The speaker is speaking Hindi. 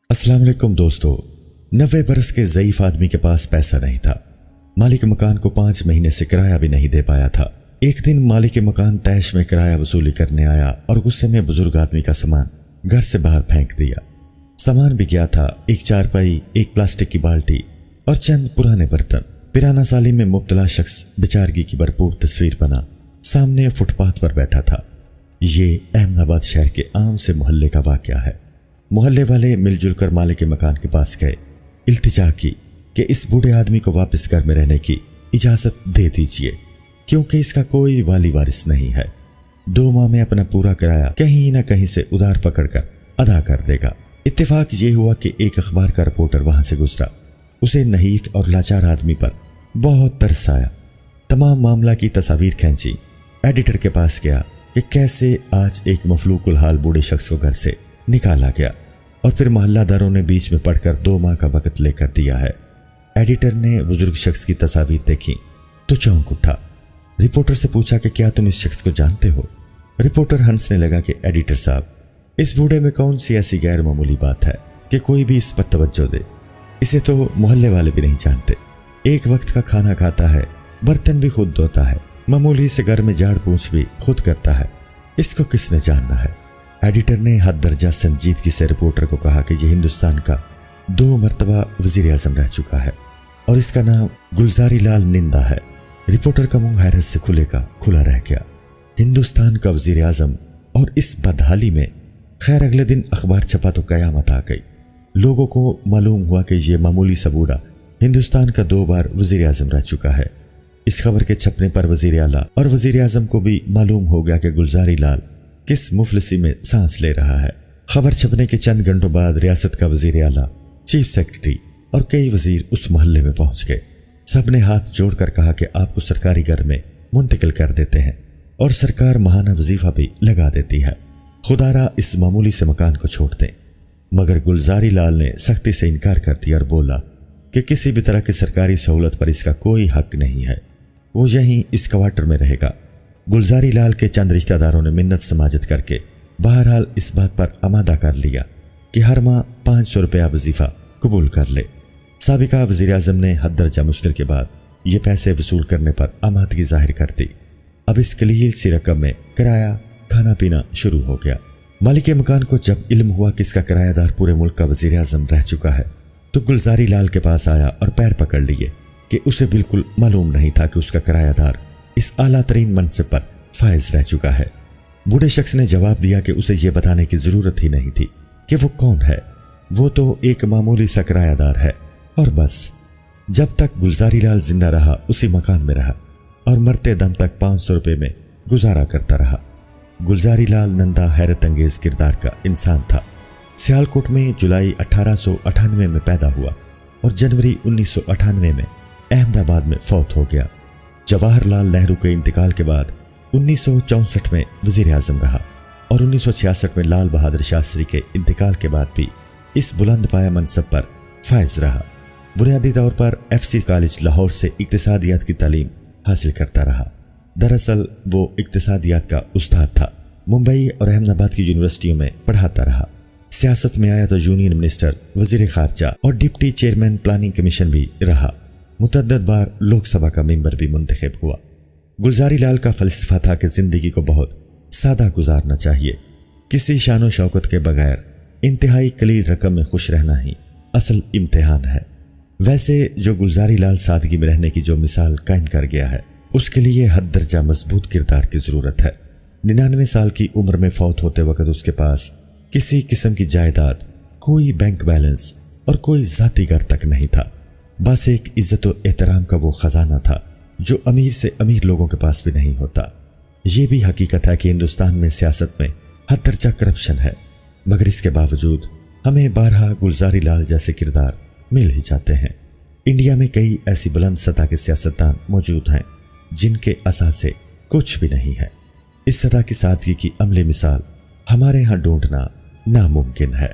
अस्सलाम वालेकुम दोस्तों। 90 बरस के ज़ईफ आदमी के पास पैसा नहीं था। मालिक मकान को 5 महीने से किराया भी नहीं दे पाया था। एक दिन मालिक मकान तैश में किराया वसूली करने आया और गुस्से में बुजुर्ग आदमी का सामान घर से बाहर फेंक दिया। सामान भी क्या था, एक चारपाई, एक प्लास्टिक की बाल्टी और चंद पुराने बर्तन। पिराना साली में मुब्तला शख्स बेचारगी की भरपूर तस्वीर बना सामने फुटपाथ पर बैठा था। ये अहमदाबाद शहर के आम से मोहल्ले का वाकया है। मोहल्ले वाले मिलजुल कर मालिक के मकान के पास गए, इल्तिजा की कि इस बूढ़े आदमी को वापस घर में रहने की इजाजत दे दीजिए, क्योंकि इसका कोई वाली वारिस नहीं है। 2 माह में अपना पूरा किराया कहीं न कहीं से उधार पकड़कर अदा कर देगा। इत्तेफाक ये हुआ कि एक अखबार का रिपोर्टर वहां से गुजरा। उसे नहीफ और लाचार आदमी पर बहुत तरस आया। तमाम मामला की तस्वीर खींची, एडिटर के पास गया कि कैसे आज एक मफलूकुल हाल बूढ़े शख्स को घर से निकाला गया और फिर मोहल्लादारों ने बीच में पढ़कर 2 माह का वक्त लेकर दिया है। एडिटर ने बुजुर्ग शख्स की तस्वीर देखी तो चौंक उठा। रिपोर्टर से पूछा कि क्या तुम इस शख्स को जानते हो? रिपोर्टर हंसने लगा कि एडिटर साहब, इस बूढ़े में कौन सी ऐसी गैर मामूली बात है कि कोई भी इस पर तवज्जो दे। इसे तो मोहल्ले वाले भी नहीं जानते। एक वक्त का खाना खाता है, बर्तन भी खुद धोता है, मामूली से घर में झाड़ पोंछ भी खुद करता है। इसको किसने जानना है? एडिटर ने हद दर्जा संजीदगी से रिपोर्टर को कहा कि यह हिंदुस्तान का 2 मरतबा वजीर आजम रह चुका है और इसका नाम गुलजारी लाल निंदा है। रिपोर्टर का मुंह हैरत से खुले का खुला रह गया। हिंदुस्तान का वजीर आजम और इस बदहाली में। खैर, अगले दिन अखबार छपा तो कयामत आ गई। लोगों को मालूम हुआ कि यह मामूली सा बूढ़ा हिंदुस्तान का 2 बार वजीर आजम रह चुका है। इस खबर के छपने पर वजीर आला और वजीर आजम को भी मालूम हो गया कि गुलजारी लाल किस मुफलिसी में सांस ले रहा है। खबर छपने के चंद घंटों बाद रियासत का वजीर आला, चीफ सेक्रेटरी और कई वजीर उस मोहल्ले में पहुंच गए। सबने हाथ जोड़कर कहा कि आपको सरकारी घर में मुंतकिल कर देते हैं और सरकार महाना वजीफा भी लगा देती है। खुदारा इस मामूली से मकान को छोड़ दें। मगर गुलजारी लाल ने सख्ती से इनकार कर दिया और बोला कि किसी भी तरह की सरकारी सहूलत पर इसका कोई हक नहीं है। वो यहीं इस क्वार्टर में रहेगा। गुलजारी लाल के चंद रिश्तेदारों ने मिन्नत समाजत करके बहरहाल इस बात पर आमादा कर लिया कि हर माह 500 रुपया वजीफा कबूल कर ले। साबिका वजीर आजम ने हद दर्जा मुश्किल के बाद ये पैसे वसूल करने पर आमादगी जाहिर कर दी। अब इस कलील सी रकम में किराया, खाना पीना शुरू हो गया। मालिक मकान को जब इल्म हुआ कि इसका किरायादार पूरे मुल्क का वजीर आजम रह चुका है तो गुलजारी लाल के पास आया और पैर पकड़ लिए कि उसे बिल्कुल मालूम नहीं था कि उसका किरायादार इस आला तरीन मनसब पर फायज रह चुका है। बूढ़े शख्स ने जवाब दिया कि उसे यह बताने की जरूरत ही नहीं थी कि वो कौन है। वो तो एक मामूली सा किरायादार है और बस। जब तक गुलजारी लाल जिंदा रहा उसी मकान में रहा और मरते दम तक 500 रुपये में गुजारा करता रहा। गुलजारी लाल नंदा हैरत अंगेज किरदार का इंसान था। सियालकोट में जुलाई 1898 में पैदा हुआ और जनवरी 1998 में अहमदाबाद में फौत हो गया। जवाहरलाल नेहरू के इंतकाल के बाद 1964 में वजीर आजम रहा और 1966 में लाल बहादुर शास्त्री के इंतकाल के बाद भी इस बुलंद पाया मनसब पर फायज रहा। बुनियादी तौर पर FC कॉलेज लाहौर से इक्तिसादियात की तालीम हासिल करता रहा। दरअसल वो इक्तिसादियात का उस्ताद था। मुंबई और अहमदाबाद की यूनिवर्सिटियों में पढ़ाता रहा। सियासत में आया तो यूनियन मिनिस्टर, वजीर खारजा और डिप्टी चेयरमैन प्लानिंग कमीशन भी रहा। मुतअद्दिद बार लोकसभा का मेंबर भी मुंतखब हुआ। गुलजारी लाल का फलसफा था कि जिंदगी को बहुत सादा गुजारना चाहिए। किसी शानो शौकत के बगैर इंतहाई कलील रकम में खुश रहना ही असल इम्तिहान है। वैसे जो गुलजारी लाल सादगी में रहने की जो मिसाल कायम कर गया है उसके लिए हद दर्जा मजबूत किरदार की जरूरत है। 99 साल की उम्र में फौत होते वक्त उसके पास किसी किस्म की जायदाद, कोई बैंक बैलेंस और कोई जाती घर तक नहीं था। बस एक इज्जत और एहतराम का वो खजाना था जो अमीर से अमीर लोगों के पास भी नहीं होता। ये भी हकीकत है कि हिंदुस्तान में सियासत में हद दर्जा करप्शन है, मगर इसके बावजूद हमें 12 गुलजारी लाल जैसे किरदार मिल ही जाते हैं। इंडिया में कई ऐसी बुलंद सतह के सियासतदान मौजूद हैं जिनके असासे कुछ भी नहीं है। इस सतह की सादगी की अमली मिसाल हमारे यहाँ ढूंढना नामुमकिन है।